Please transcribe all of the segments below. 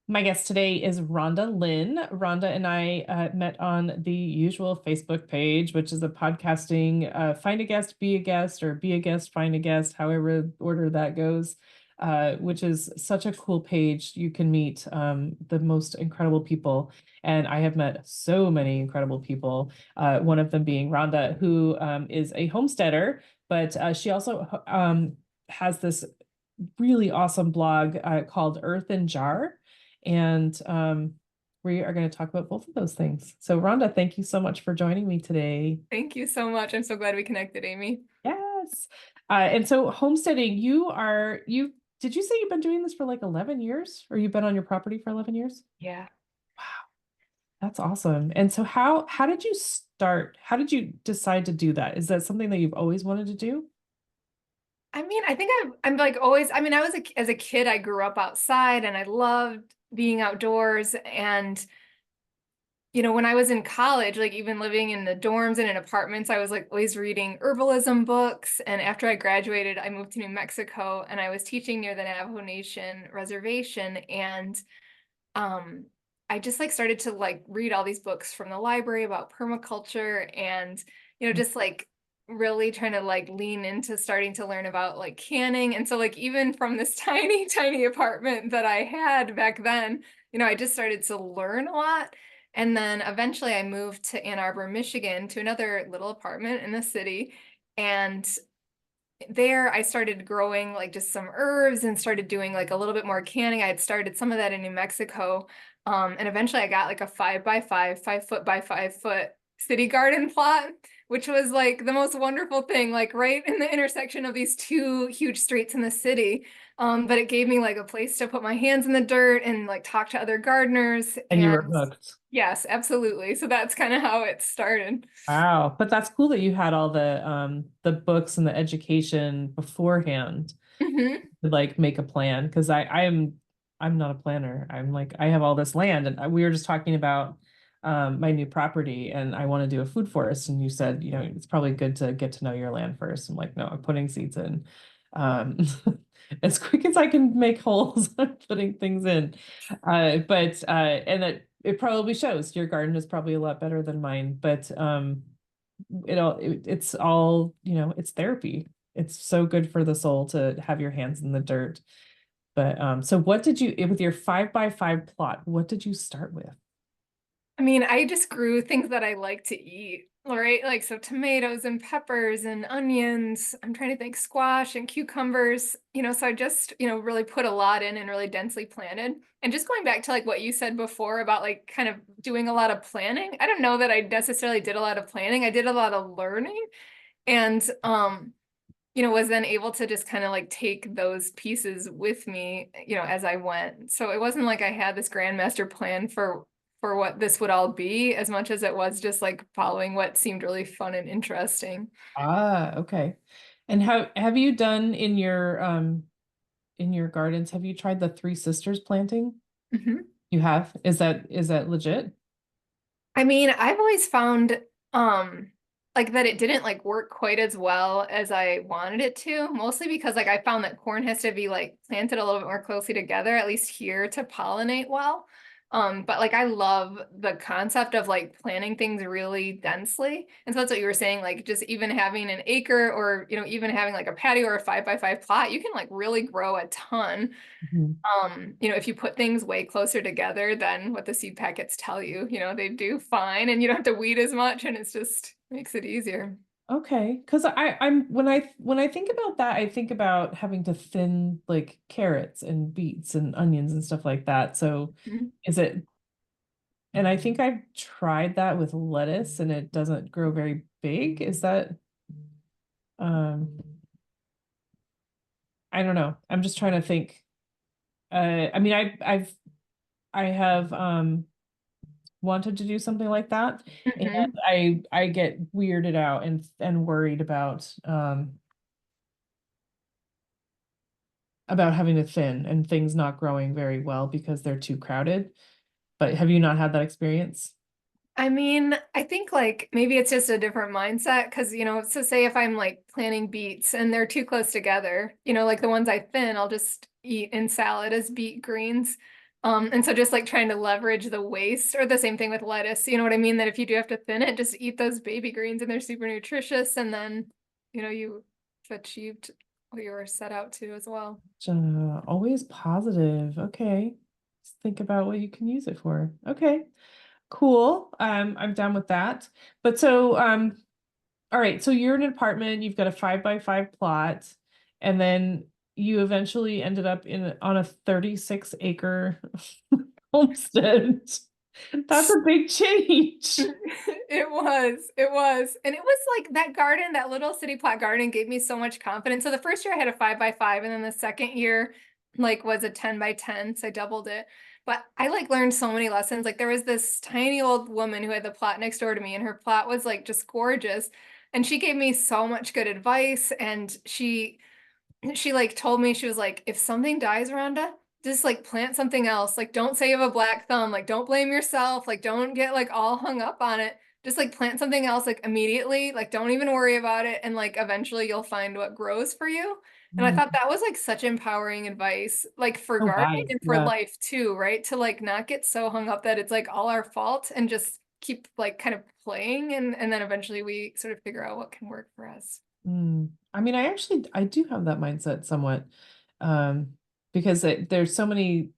My guest today is Rhonda Linn. Rhonda and I met on the usual Facebook page, which is a podcasting find a guest, be a guest, or be a guest, find a guest, however order that goes, which is such a cool page. You can meet the most incredible people. And I have met so many incredible people, one of them being Rhonda, who is a homesteader, but she also has this really awesome blog called Earthen Jar. And we are going to talk about both of those things. So, Rhonda, thank you so much for joining me today. Thank you so much. I'm so glad we connected, Amy. Yes. And so, homesteading, did you say you've been doing this for like 11 years, or you've been on your property for 11 years? Yeah. Wow, that's awesome. And so, how did you start? How did you decide to do that? Is that something that you've always wanted to do? I mean, I think I'm like always, I mean, as a kid, I grew up outside and I loved being outdoors. And, when I was in college, like even living in the dorms and in apartments, I was like always reading herbalism books. And after I graduated, I moved to New Mexico and I was teaching near the Navajo Nation reservation. And um, I just like started to like read all these books from the library about permaculture and, just like really trying to like lean into starting to learn about like canning. And so like even from this tiny, tiny apartment that I had back then, I just started to learn a lot. And then eventually I moved to Ann Arbor, Michigan to another little apartment in the city. And there I started growing like just some herbs and started doing like a little bit more canning. I had started some of that in New Mexico. And eventually I got like a 5x5, 5 foot by 5 foot city garden plot, which was like the most wonderful thing, like right in the intersection of these two huge streets in the city. But it gave me like a place to put my hands in the dirt and like talk to other gardeners. And you were And hooked. yes, absolutely. So that's kind of how it started. Wow. But that's cool that you had all the books and the education beforehand Mhm. to like make a plan. Because I'm not a planner. I'm like, I have all this land, and we were just talking about my new property, and I want to do a food forest. And you said, it's probably good to get to know your land first. I'm like, no, I'm putting seeds in. Um as quick as I can make holes, I'm putting things in. But and it probably shows. Your garden is probably a lot better than mine, but it's all, it's therapy. It's so good for the soul to have your hands in the dirt. But so what did you, with your 5x5 plot, what did you start with? I mean, I just grew things that I like to eat, all right? Like, so tomatoes and peppers and onions. I'm trying to think squash and cucumbers, so I just, really put a lot in and really densely planted. And just going back to like what you said before about like kind of doing a lot of planning. I don't know that I necessarily did a lot of planning. I did a lot of learning and, was then able to just kind of like take those pieces with me, as I went. So it wasn't like I had this grandmaster plan for what this would all be as much as it was just like following what seemed really fun and interesting. Ah, okay. And how have you done in your gardens, have you tried the Three Sisters planting? Mhm. You have? Is that legit? I mean, I've always found like that it didn't like work quite as well as I wanted it to, mostly because like I found that corn has to be like planted a little bit more closely together, at least here to pollinate well. But like I love the concept of like planting things really densely. And so that's what you were saying, like just even having an acre or even having like a patio or a 5x5 plot, you can like really grow a ton. Mhm. If you put things way closer together than what the seed packets tell you, they do fine and you don't have to weed as much and it's just makes it easier. Okay, because when I think about that, I think about having to thin like carrots and beets and onions and stuff like that. So Mhm. is it, and I think I've tried that with lettuce and it doesn't grow very big. Is that um I don't know. I'm just trying to think. I mean I have wanted to do something like that, and Mhm. I get weirded out and worried about having to thin and things not growing very well because they're too crowded. But have you not had that experience? I mean, I think like maybe it's just a different mindset because, so say if I'm like planting beets and they're too close together, like the ones I thin, I'll just eat in salad as beet greens. And so just like trying to leverage the waste, or the same thing with lettuce, you know what I mean? That if you do have to thin it, just eat those baby greens and they're super nutritious. And then, you've achieved what you were set out to as well. Always positive. Okay. Just think about what you can use it for. Okay. Cool. I'm down with that. But so, all right, so you're in an apartment, you've got a 5 by 5 plot, and then you eventually ended up on a 36-acre homestead. That's a big change. It was. And it was like that garden, that little city plot garden gave me so much confidence. So the first year I had a 5 by 5, and then the second year like was a 10 by 10. So I doubled it. But I like learned so many lessons. Like there was this tiny old woman who had the plot next door to me, and her plot was like just gorgeous. And she gave me so much good advice. And she like told me, she was like, if something dies, Rhonda, just like plant something else. Like don't say you have a black thumb. Like don't blame yourself. Like don't get like all hung up on it. Just like plant something else like immediately. Like don't even worry about it. And like eventually you'll find what grows for you. And I Mm, thought that was like such empowering advice, like for so gardening wise. and for Yeah. life too, right? To like not get so hung up that it's like all our fault, and just keep like kind of playing, and then eventually we sort of figure out what can work for us. I mean, I do have that mindset somewhat. Um, because there are so many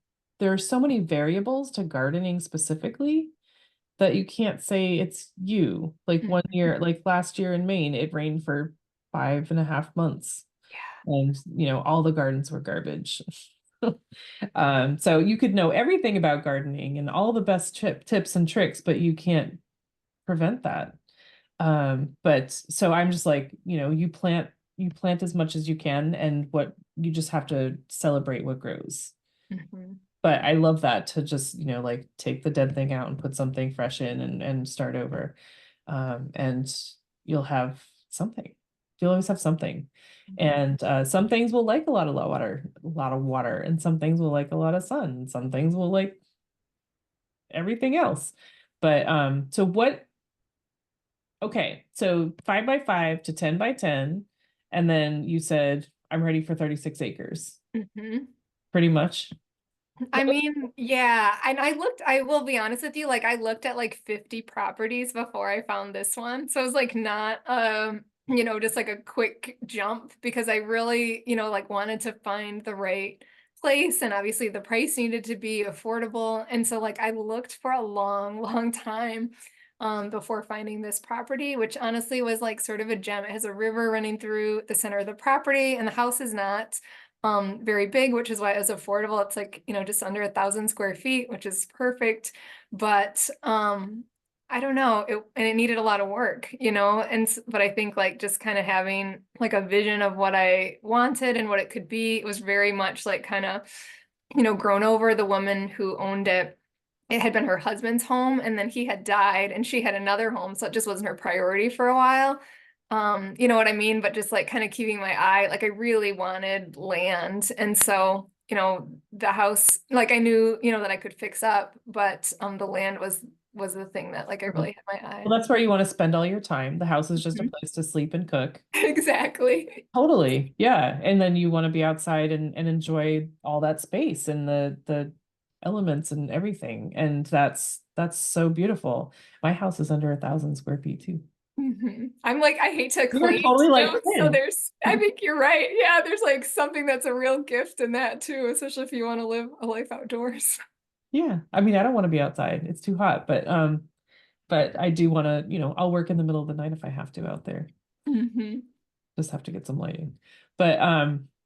variables to gardening specifically that you can't say it's you. Like one Mhm. year, like last year in Maine, it rained for 5.5 months, and all the gardens were garbage. So you could know everything about gardening and all the best tips and tricks, but you can't prevent that. But so I'm just like, you plant as much as you can, and what you just have to celebrate what grows. Mhm. But I love that, to just, like take the dead thing out and put something fresh in, and start over. And you'll have something. You'll always have something. And some things will like a lot of water, and some things will like a lot of sun, and some things will like everything else. But so what, okay, so 5 by 5 to 10 by 10, and then you said, I'm ready for 36 acres, Mhm. pretty much. I mean, yeah. And I will be honest with you, like I looked at like 50 properties before I found this one. So it was like not just like a quick jump, because I really, like wanted to find the right place, and obviously the price needed to be affordable. And so like I looked for a long, long time before finding this property, which honestly was like sort of a gem. It has a river running through the center of the property, and the house is not very big, which is why it was affordable. It's like, just under 1,000 square feet, which is perfect. But I don't know, and it needed a lot of work, but I think like just kind of having like a vision of what I wanted and what it could be, it was very much like kind of, grown over. The woman who owned it, it had been her husband's home, and then he had died and she had another home, so it just wasn't her priority for a while. You know what I mean? But just like kind of keeping my eye, like I really wanted land. And so, the house, like I knew, that I could fix up, but the land was the thing that like I Well, really had my eye on. that's where you want to spend all your time. The house is just a Mhm. place to sleep and cook. Exactly. Totally. Yeah. And then you want to be outside, and enjoy all that space and the elements and everything. And that's so beautiful. My house is under 1,000 square feet too. I'm like, I hate to You're claim totally like too. So Finn. I think you're right. Yeah, there's like something that's a real gift in that too, especially if you want to live a life outdoors. Yeah. I mean, I don't want to be outside. It's too hot, but I do want to, I'll work in the middle of the night if I have to out there. Hmm. Just have to get some lighting. But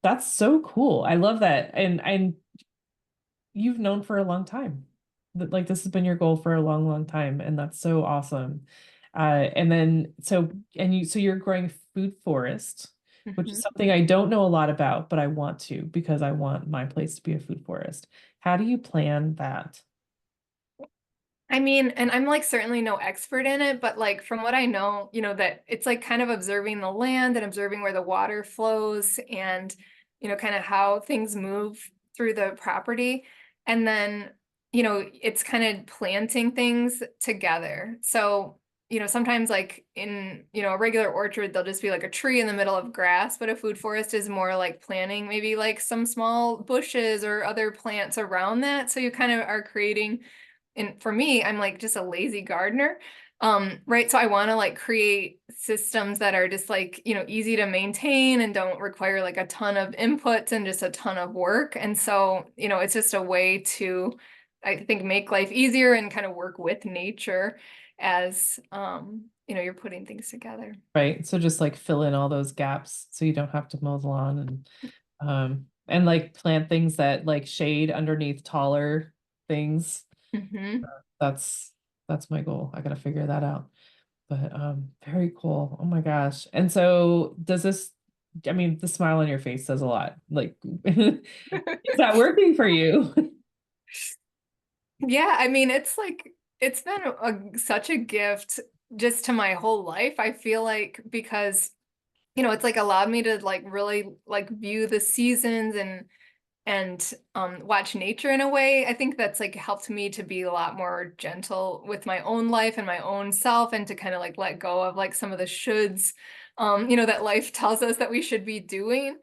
that's so cool. I love that. And you've known for a long time that, like, this has been your goal for a long, long time, and that's so awesome. And then so you're growing food forest, which is Hmm. something I don't know a lot about, but I want to, because I want my place to be a food forest. How do you plan that? I mean, and I'm like certainly no expert in it, but like from what I know, that it's like kind of observing the land and observing where the water flows, and, kind of how things move through the property. And then, it's kind of planting things together. So, sometimes like in, a regular orchard, there'll just be like a tree in the middle of grass, but a food forest is more like planting maybe like some small bushes or other plants around that. So you kind of are creating, and for me, I'm like just a lazy gardener. Right. So I want to like create systems that are just like, easy to maintain and don't require like a ton of inputs and just a ton of work. And so, it's just a way to, I think, make life easier and kind of work with nature as, you're putting things together. Right. So just like fill in all those gaps so you don't have to mow the lawn, and like plant things that like shade underneath taller things. Hmm. That's that's my goal. I gotta figure that out. But very cool. Oh my gosh. And so does this, I mean, the smile on your face says a lot. Like, is that working for you? Yeah, I mean, it's like it's been such a gift just to my whole life. I feel like because it's like allowed me to like really like view the seasons and watch nature in a way. I think that's like helped me to be a lot more gentle with my own life and my own self and to kind of like let go of like some of the shoulds that life tells us that we should be doing.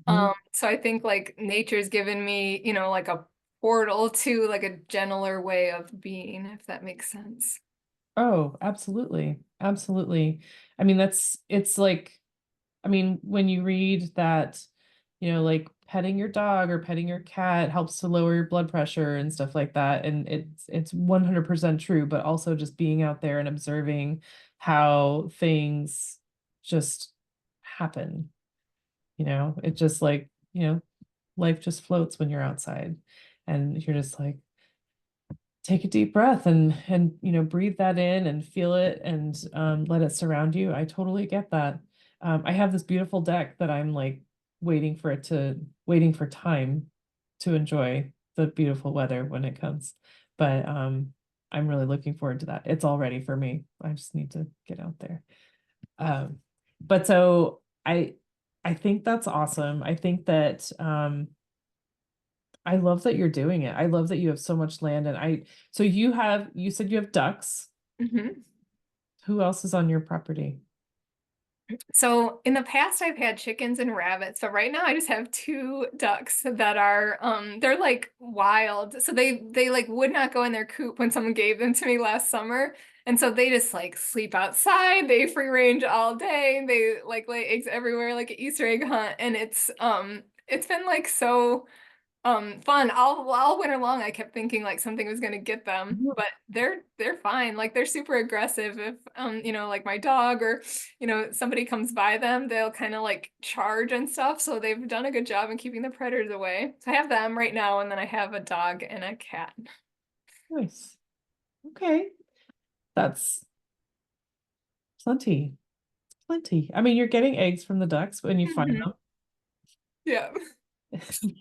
Mhm. So I think like nature's given me, like a portal to like a gentler way of being, if that makes sense. Oh, absolutely. Absolutely. I mean, it's like, I mean, when you read that, like petting your dog or petting your cat helps to lower your blood pressure and stuff like that. And it's 100% true, but also just being out there and observing how things just happen, it just like, life just floats when you're outside and you're just like, take a deep breath and breathe that in and feel it and let it surround you. I totally get that. I have this beautiful deck that I'm like waiting for time to enjoy the beautiful weather when it comes. But I'm really looking forward to that. It's all ready for me. I just need to get out there. Um, but so I think that's awesome. I think that I love that you're doing it. I love that you have so much land and so you said you have ducks. Hmm. Who else is on your property? So in the past, I've had chickens and rabbits, but right now I just have two ducks that are they're like wild. So they like would not go in their coop when someone gave them to me last summer. And so they just like sleep outside, they free range all day, they like lay eggs everywhere like an Easter egg hunt. And it's been like so fun. All winter long I kept thinking like something was gonna get them, Mhm. but they're fine. Like they're super aggressive. If like my dog or somebody comes by them, they'll kind of like charge and stuff. So they've done a good job in keeping the predators away. So I have them right now, and then I have a dog and a cat. Nice. Okay. That's plenty. Plenty. I mean, you're getting eggs from the ducks when you find Mhm. Yeah. them.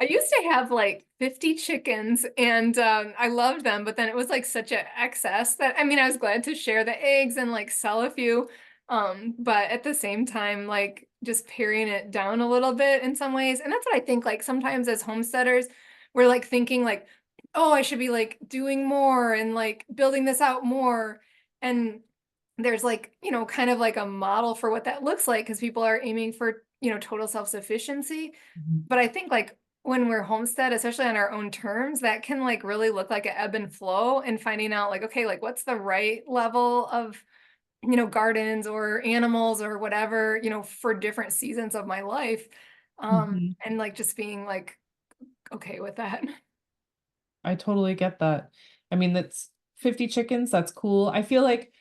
I used to have like 50 chickens and I loved them, but then it was like such an excess that I mean, I was glad to share the eggs and like sell a few. But at the same time, like just paring it down a little bit in some ways. And that's what I think like sometimes as homesteaders, we're like thinking like, oh, I should be like doing more and like building this out more. And there's like, kind of like a model for what that looks like because people are aiming for, total self-sufficiency. Mhm. But I think like when we're homestead, especially on our own terms, that can like really look like an ebb and flow and finding out like, okay, like what's the right level of, gardens or animals or whatever, for different seasons of my life. Mhm. And like just being like okay with that. I totally get that. I mean, that's 50 chickens. That's cool. I feel like,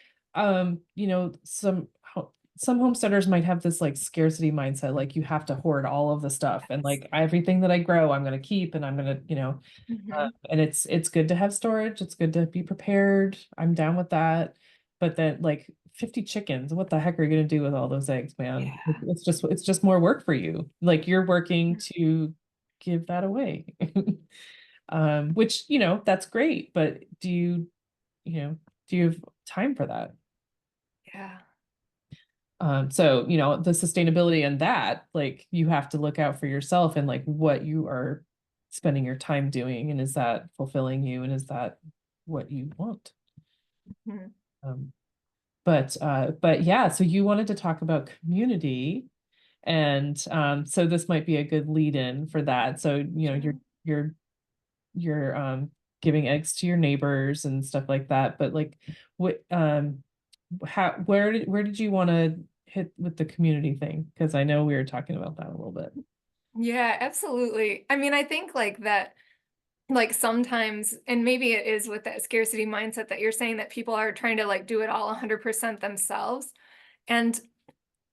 some homesteaders might have this like scarcity mindset, like you have to hoard all of the stuff and like everything that I grow, I'm going to keep and I'm going to, Hmm. and it's good to have storage. It's good to be prepared. I'm down with that. But then like 50 chickens, what the heck are you going to do with all those eggs, man? Yeah. It's just more work for you. Like you're working to give that away. Which, that's great, but you know, do you have time for that? Yeah. So, the sustainability and that, like you have to look out for yourself and like what you are spending your time doing, and is that fulfilling you, and is that what you want? Mhm. Um, But yeah, so you wanted to talk about community, and so this might be a good lead in for that. So, you're you're giving eggs to your neighbors and stuff like that, but like what how where did you want to hit with the community thing? Because I know we were talking about that a little bit. Yeah, absolutely. I mean, I think like that, like sometimes, and maybe it is with that scarcity mindset that you're saying that people are trying to like do it all 100% themselves. And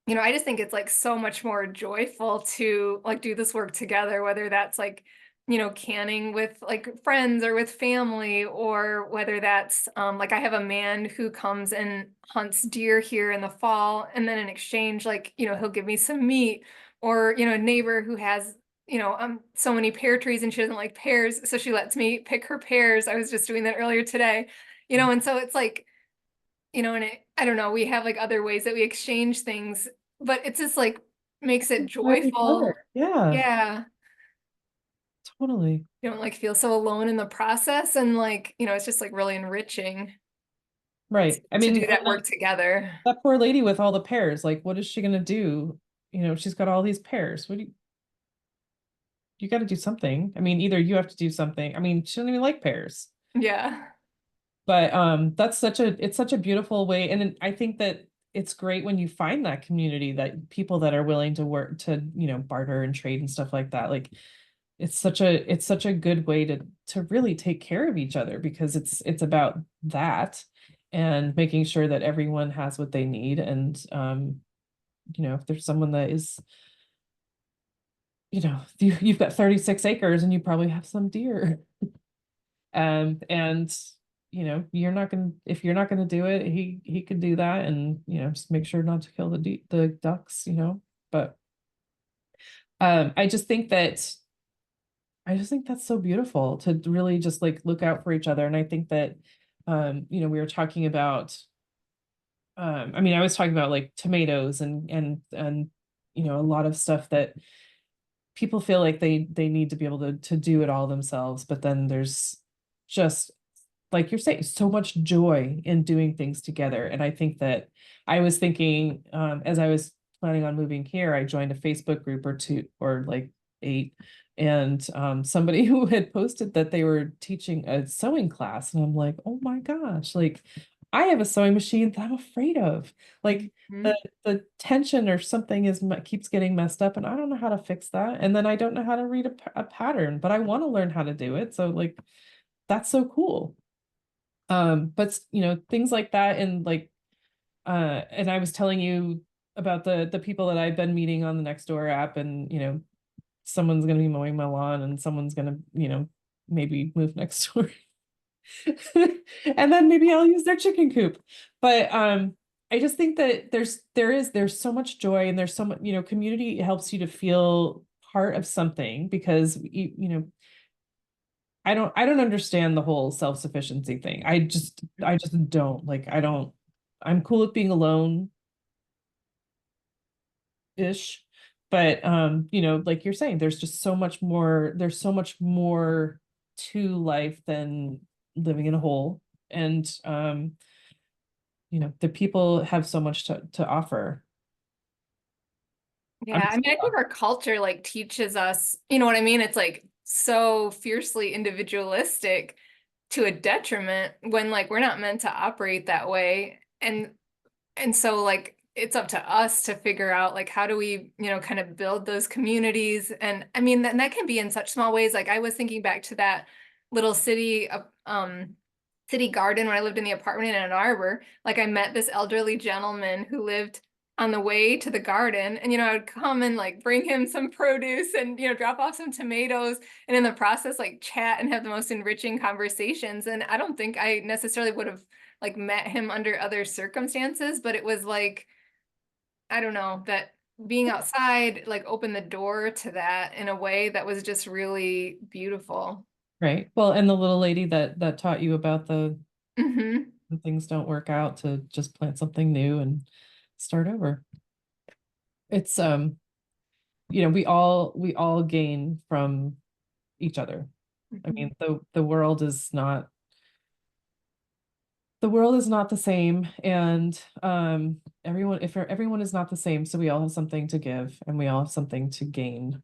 I just think it's like so much more joyful to like do this work together, whether that's like, canning with like friends or with family, or whether that's like I have a man who comes and hunts deer here in the fall, and then in exchange, like, he'll give me some meat, or, a neighbor who has, so many pear trees and she doesn't like pears, so she lets me pick her pears. I was just doing that earlier today, and so it's like, and I don't know, we have like other ways that we exchange things, but it's just like makes it Inspire each joyful. other. Yeah, Yeah. totally. You don't like feel so alone in the process. And like, it's just like really enriching Right. I to mean, do and that work together. that poor lady with all the pears, like, what is she gonna do? She's got all these pears. What do you got to do something? I mean, either you have to do something. I mean, she doesn't even like pears. Yeah. But that's such a beautiful way, and I think that it's great when you find that community, that people that are willing to work to, barter and trade and stuff like that. Like, it's such a good way to really take care of each other, because it's about that, and making sure that everyone has what they need. And if there's someone that is, you've got 36 acres and you probably have some deer. And you're not gonna if you're not gonna do it, he could do that, and just make sure not to kill the ducks. But I just think that's so beautiful, to really just like look out for each other. And I think that we were talking about, I mean, I was talking about like tomatoes, and a lot of stuff that people feel like they need to be able to do it all themselves, but then there's just, like you're saying, so much joy in doing things together. And I think that I was thinking, as I was planning on moving here, I joined a Facebook group or two, or like eight, and somebody who had posted that they were teaching a sewing class, and I'm like, oh my gosh, like I have a sewing machine that I'm afraid of. Like Mhm. the tension or something keeps getting messed up, and I don't know how to fix that. And then I don't know how to read a pattern, but I want to learn how to do it. So like that's so cool. But things like that, and like and I was telling you about the people that I've been meeting on the Nextdoor app, and someone's gonna be mowing my lawn, and someone's gonna, maybe move next door. And then maybe I'll use their chicken coop. But I just think that there's so much joy, and there's so much, community helps you to feel part of something, because I don't understand the whole self-sufficiency thing. I just don't, like, I'm cool with being alone ish. But like you're saying, there's so much more to life than living in a hole. And the people have so much to offer. I'm Yeah. I just mean, I think our culture like teaches us, you know what I mean? It's like so fiercely individualistic to a detriment, when like we're not meant to operate that way. And so like it's up to us to figure out like how do we, kind of build those communities. And I mean, that can be in such small ways. Like I was thinking back to that little city garden when I lived in the apartment in Ann Arbor. Like I met this elderly gentleman who lived on the way to the garden, and I would come and like bring him some produce, and drop off some tomatoes, and in the process like chat and have the most enriching conversations. And I don't think I necessarily would have like met him under other circumstances, but it was like, I don't know, that being outside like opened the door to that in a way that was just really beautiful. right. Well, and the little lady that taught you about Hmm. the things don't work out, to just plant something new and start over. It's we all gain from each other. I Hmm. mean, the world is not the world is not the same, and everyone is not the same, so we all have something to give and we all have something to gain.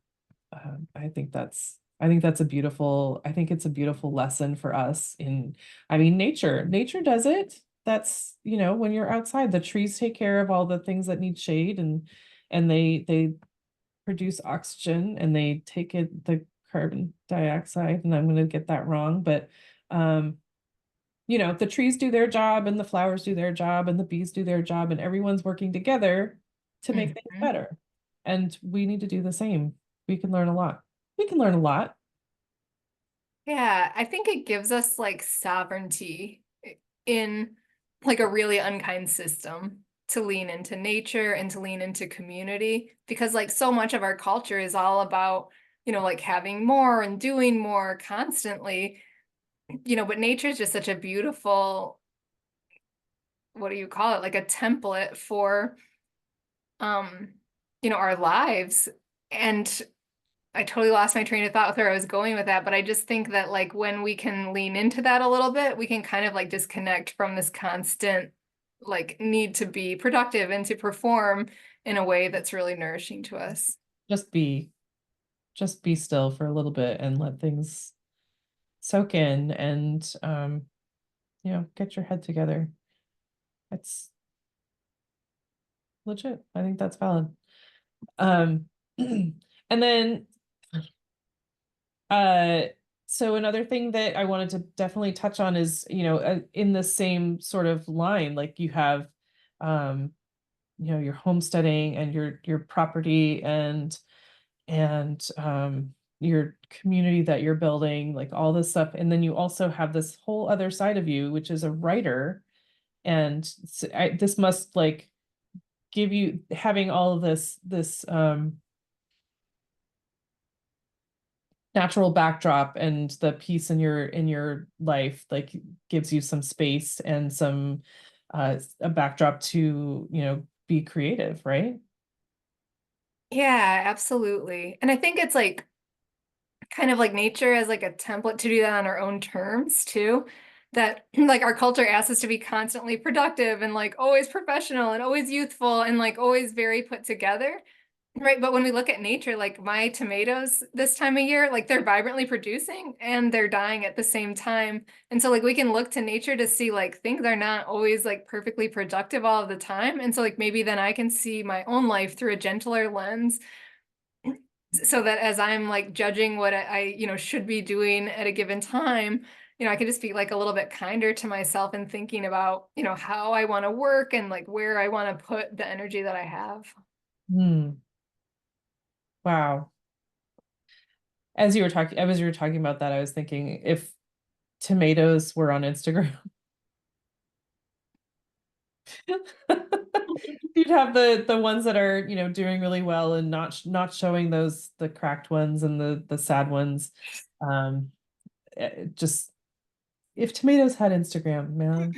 I think it's a beautiful lesson for us in, I mean, nature does it. That's, when you're outside, the trees take care of all the things that need shade, and they produce oxygen, and they take the carbon dioxide, and I'm going to get that wrong, but um the trees do their job, and the flowers do their job, and the bees do their job, and everyone's working together to make things Mhm. better. And we need to do the same. We can learn a lot. We can learn a lot. Yeah, I think it gives us like sovereignty in like a really unkind system to lean into nature and to lean into community, because like so much of our culture is all about, like having more and doing more constantly, but nature is just such a beautiful, what do you call it? Like a template for um, our lives. And I totally lost my train of thought with where I was going with that, but I just think that like when we can lean into that a little bit, we can kind of like disconnect from this constant like need to be productive and to perform in a way that's really nourishing to us. Just be just be still for a little bit and let things soak in, and get your head together. It's legit. I think that's valid. Um and then Uh, so another thing that I wanted to definitely touch on is, in the same sort of line, like you have, um, your homesteading and your property, and your community that you're building, like all this stuff. And then you also have this whole other side of you, which is a writer. And this must like give you, having all of this natural backdrop and the peace in your life, like, gives you some space and some a backdrop to be creative, right? Yeah, absolutely. And I think it's like kind of like nature as like a template to do that on our own terms too. That like our culture asks us to be constantly productive and like always professional and always youthful and like always very put together. Right. But when we look at nature, like my tomatoes this time of year, like they're vibrantly producing and they're dying at the same time. And so like we can look to nature to see like things are not always like perfectly productive all of the time. And so like maybe then I can see my own life through a gentler lens, so that as I'm like judging what I should be doing at a given time, I can just be like a little bit kinder to myself and thinking about, how I want to work and like where I want to put the energy that I have. Hmm. Wow. As you were talking about that, I was thinking, if tomatoes were on Instagram, you'd have the ones that are, doing really well, and not showing the cracked ones and the sad ones. Um, just, if tomatoes had Instagram, man.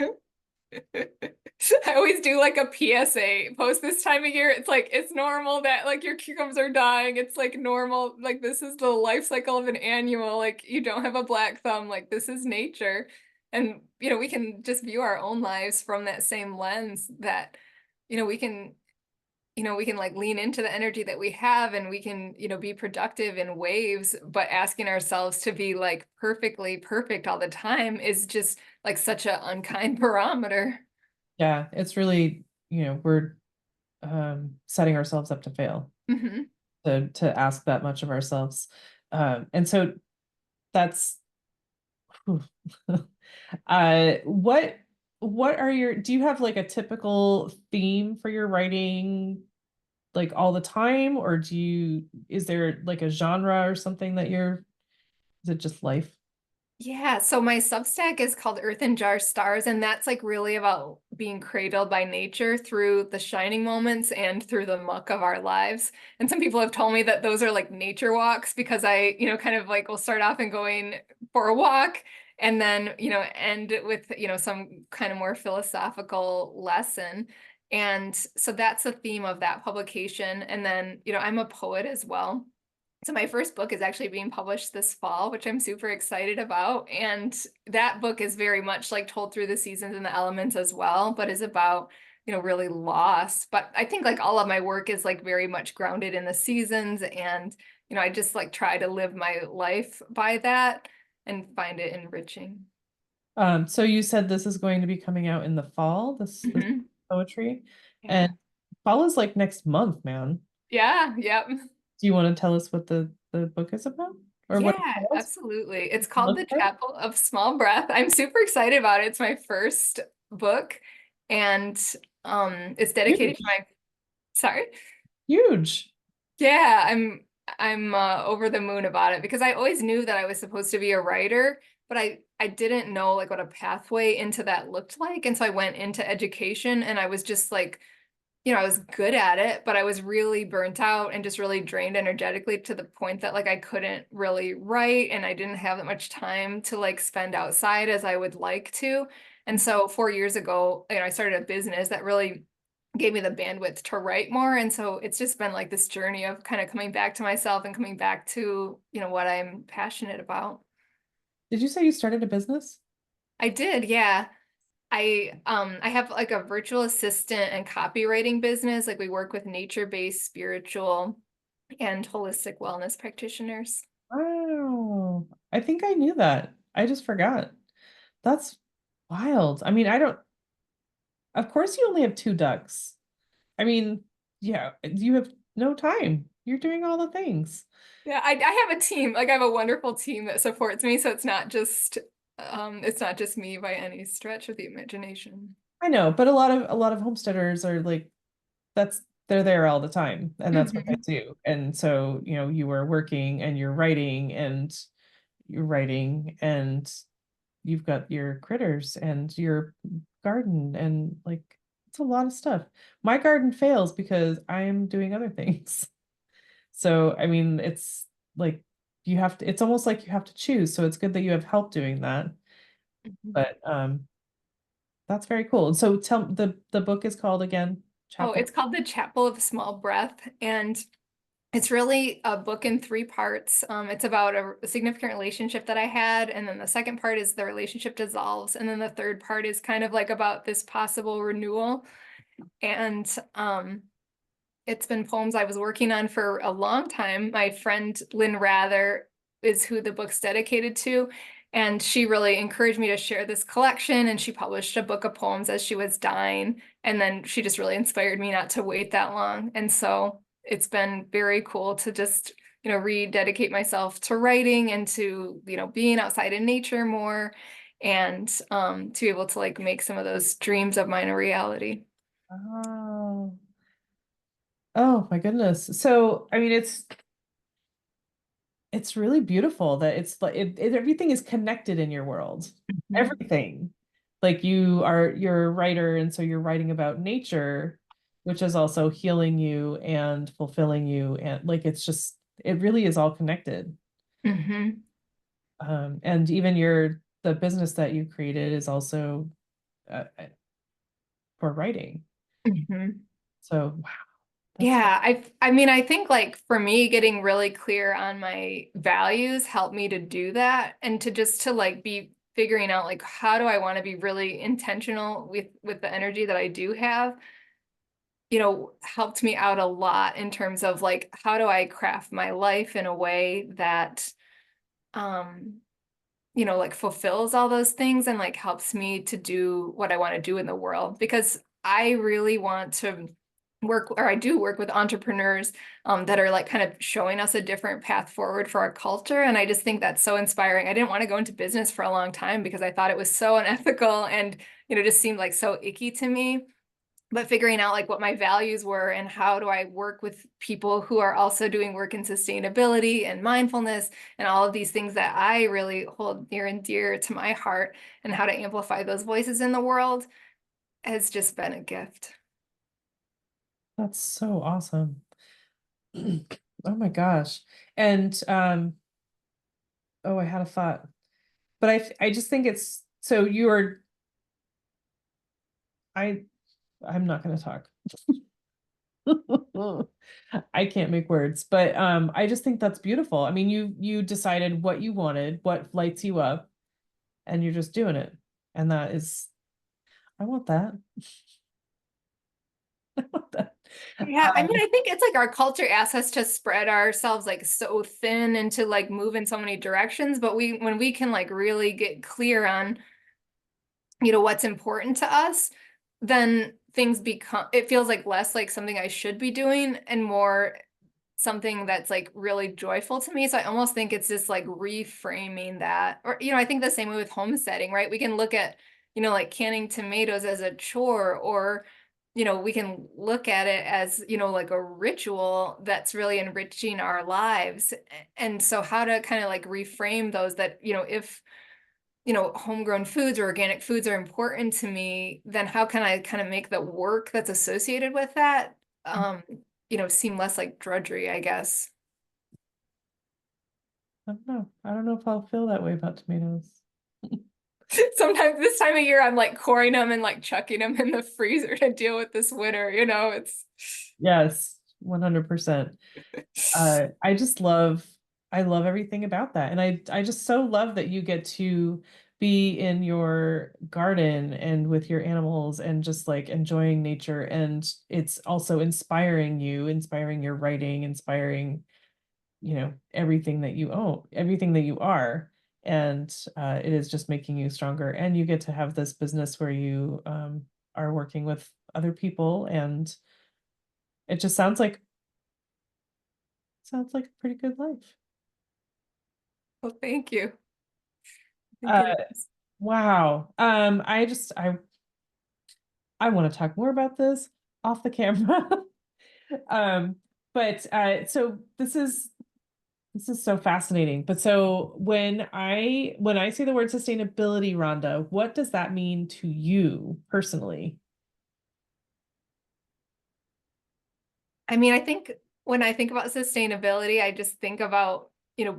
I always do like a PSA post this time of year. It's like it's normal that like your cucumbers are dying. It's like normal. Like this is the life cycle of an annual. Like you don't have a black thumb. Like this is nature. And we can just view our own lives from that same lens that we can we can like lean into the energy that we have and we can be productive in waves, but asking ourselves to be like perfectly perfect all the time is just like such an unkind barometer. Yeah, it's really, we're setting ourselves up to fail, Hmm. to ask that much of ourselves. And so that's whew. What do you have like a typical theme for your writing, like all the time, or is there like a genre or something is it just life? Yeah, so my Substack is called Earthen Jar Stars, and that's like really about being cradled by nature through the shining moments and through the muck of our lives. And some people have told me that those are like nature walks because I, kind of like will start off and going for a walk and then, end with, some kind of more philosophical lesson. And so that's the theme of that publication. And then, I'm a poet as well. So my first book is actually being published this fall, which I'm super excited about. And that book is very much like told through the seasons and the elements as well, but is about, really loss. But I think like all of my work is like very much grounded in the seasons. And, I just like try to live my life by that and find it enriching. So you said this is going to be coming out in the fall, this Mhm. poetry, Yeah. and fall is like next month, man. Yeah. Yep. Do you want to tell us what the book is about or what it's Yeah, called? absolutely. It's called Looks The like? Chapel of Small Breath. I'm super excited about it. It's my first book and it's dedicated to Huge, my sorry. huge. Yeah, I'm over the moon about it because I always knew that I was supposed to be a writer, but I didn't know like what a pathway into that looked like. And so I went into education and I was just like I was good at it, but I was really burnt out and just really drained energetically to the point that like I couldn't really write and I didn't have that much time to like spend outside as I would like to. And so 4 years ago, I started a business that really gave me the bandwidth to write more. And so it's just been like this journey of kind of coming back to myself and coming back to, what I'm passionate about. Did you say you started a business? I did, yeah. I have like a virtual assistant and copywriting business. Like we work with nature-based spiritual and holistic wellness practitioners. Wow. I think I knew that. I just forgot. That's wild. I mean, I don't, of course you only have two ducks. I mean, yeah, you have no time. You're doing all the things. Yeah, I have a team. Like I have a wonderful team that supports me, so it's not just me by any stretch of the imagination. I know, but a lot of homesteaders are like that's they're there all the time and that's what they Mhm. do. And so, you were working and you're writing and you've got your critters and your garden and like it's a lot of stuff. My garden fails because I'm doing other things. So, I mean, it's like it's almost like you have to choose. So it's good that you have help doing that. Mhm. But that's very cool. So tell the book is called again, Oh, Chapel. it's called The Chapel of Small Breath, and it's really a book in three parts. It's about a significant relationship that I had, and then the second part is the relationship dissolves, and then the third part is kind of like about this possible renewal. And it's been poems I was working on for a long time. My friend Lynn Rather is who the book's dedicated to. And she really encouraged me to share this collection. And she published a book of poems as she was dying. And then she just really inspired me not to wait that long. And so it's been very cool to just, rededicate myself to writing and to, being outside in nature more and to be able to like make some of those dreams of mine a reality. Oh, oh my goodness. So, I mean, it's really beautiful that it's like everything is connected in your world. Mhm. Everything. Like you're a writer, and so you're writing about nature, which is also healing you and fulfilling you, and like it really is all connected. Mhm. And even the business that you created is also for writing. Mhm. So wow, that's Yeah, I mean, I think like for me, getting really clear on my values helped me to do that and to just to like be figuring out like how do I want to be really intentional with the energy that I do have, helped me out a lot in terms of like how do I craft my life in a way that um like fulfills all those things and like helps me to do what I want to do in the world because I really want to work or I do work with entrepreneurs that are like kind of showing us a different path forward for our culture. And I just think that's so inspiring. I didn't want to go into business for a long time because I thought it was so unethical and, just seemed like so icky to me. But figuring out like what my values were and how do I work with people who are also doing work in sustainability and mindfulness and all of these things that I really hold near and dear to my heart and how to amplify those voices in the world has just been a gift. that's so awesome. Oh my gosh. And oh, I had a thought. But I just think it's so I I'm not going to talk. I can't make words, but I just think that's beautiful. I mean, you decided what you wanted, what lights you up, and you're just doing it. And that is, I want that. I want that. Yeah, I mean, I think it's like our culture asks us to spread ourselves like so thin and to like move in so many directions, but when we can like really get clear on, what's important to us, then things become, it feels like less like something I should be doing and more something that's like really joyful to me. So I almost think it's just like reframing that. Or, I think the same way with homesteading, right? We can look at, like canning tomatoes as a chore, or, we can look at it as, like a ritual that's really enriching our lives. And so how to kind of like reframe those that, if homegrown foods or organic foods are important to me, then how can I kind of make the work that's associated with that, seem less like drudgery, I guess. I don't know. I don't know if I'll feel that way about tomatoes. Sometimes this time of year, I'm like coring them and like chucking them in the freezer to deal with this winter, it's. Yes, 100%. I love everything about that. And I just so love that you get to be in your garden and with your animals and just like enjoying nature. And it's also inspiring you, inspiring your writing, inspiring, everything that you own, everything that you are. And it is just making you stronger. And you get to have this business where you are working with other people. And it just sounds like a pretty good life. Well, thank you. I think Uh, it is. wow. I want to talk more about this off the camera. Um, but so this is so fascinating. But so when I say the word sustainability, Rhonda, what does that mean to you personally? I mean, I think when I think about sustainability, I just think about,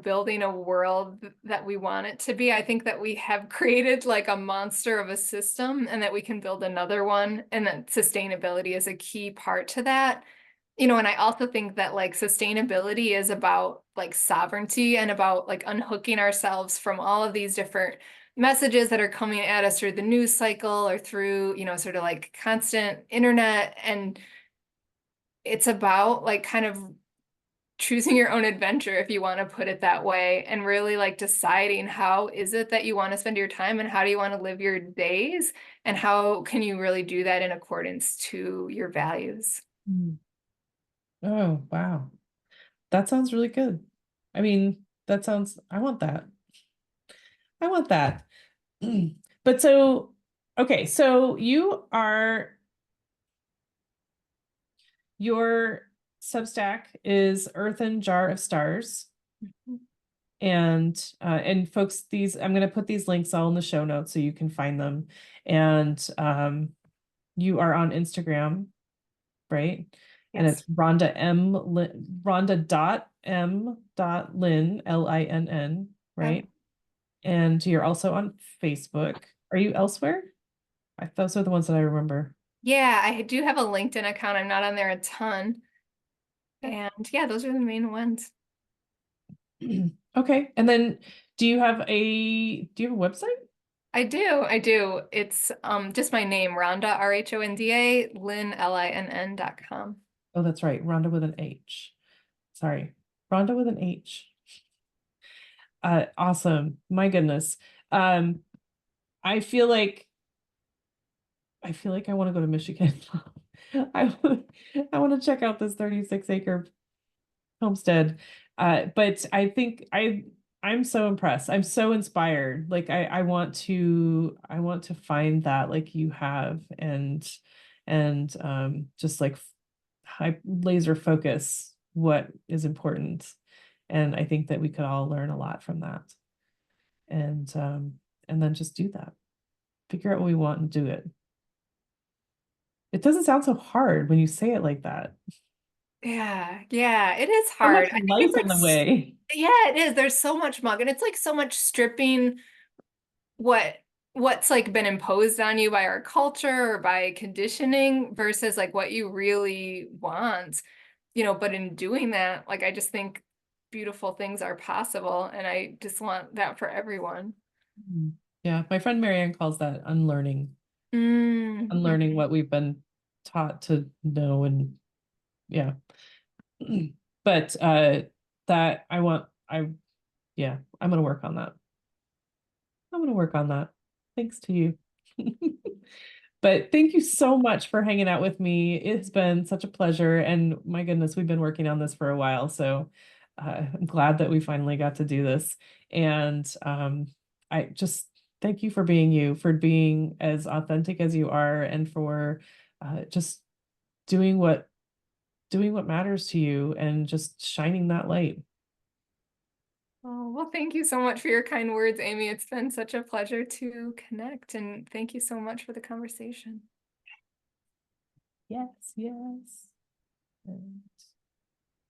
building a world that we want it to be. I think that we have created like a monster of a system and that we can build another one, and that sustainability is a key part to that. And I also think that like sustainability is about like sovereignty and about like unhooking ourselves from all of these different messages that are coming at us through the news cycle or through, sort of like constant internet. And it's about like kind of choosing your own adventure, if you want to put it that way, and really like deciding how is it that you want to spend your time and how do you want to live your days and how can you really do that in accordance to your values. Mm. Oh, wow. That sounds really good. I mean, I want that. I want that. But so, okay, so your Substack is Earthen Jar of Stars. And folks, I'm going to put these links all in the show notes so you can find them. And you are on Instagram, right? And Yes. it's Rhonda.m.Linn, Linn, Yep. right? And you're also on Facebook. Are you elsewhere? Those are the ones that I remember. Yeah, I do have a LinkedIn account. I'm not on there a ton. And yeah, those are the main ones. Okay. And then do you have a website? I do. It's just my name, Rhonda, RHONDA, Lynn, LINN.com. Oh, that's right. Rhonda with an H. Sorry. Rhonda with an H. Awesome. My goodness. Um, I feel like I want to go to Michigan. I I want to check out this 36-acre homestead. But I think I'm so impressed. I'm so inspired. Like I want to find that like you have and just like I laser focus what is important. And I think that we could all learn a lot from that. And then just do that. Figure out what we want and do it. It doesn't sound so hard when you say it like that. Yeah, it is So much hard. I think it's life like, in the way. yeah, it is. There's so much muck, and it's like so much stripping what what's like been imposed on you by our culture or by conditioning versus like what you really want, but in doing that, like I just think beautiful things are possible and I just want that for everyone. Mm. Yeah, my friend Marianne calls that unlearning, unlearning Mhm. what we've been taught to know. And yeah. But that I want, yeah, I'm gonna work on that. I'm gonna work on that. Thanks to you. But thank you so much for hanging out with me. It's been such a pleasure. And my goodness, we've been working on this for a while. So I'm glad that we finally got to do this. And I just thank you for being you, for being as authentic as you are, and for just doing what matters to you and just shining that light. Oh, well, thank you so much for your kind words, Amy. It's been such a pleasure to connect, and thank you so much for the conversation. Yes, yes. And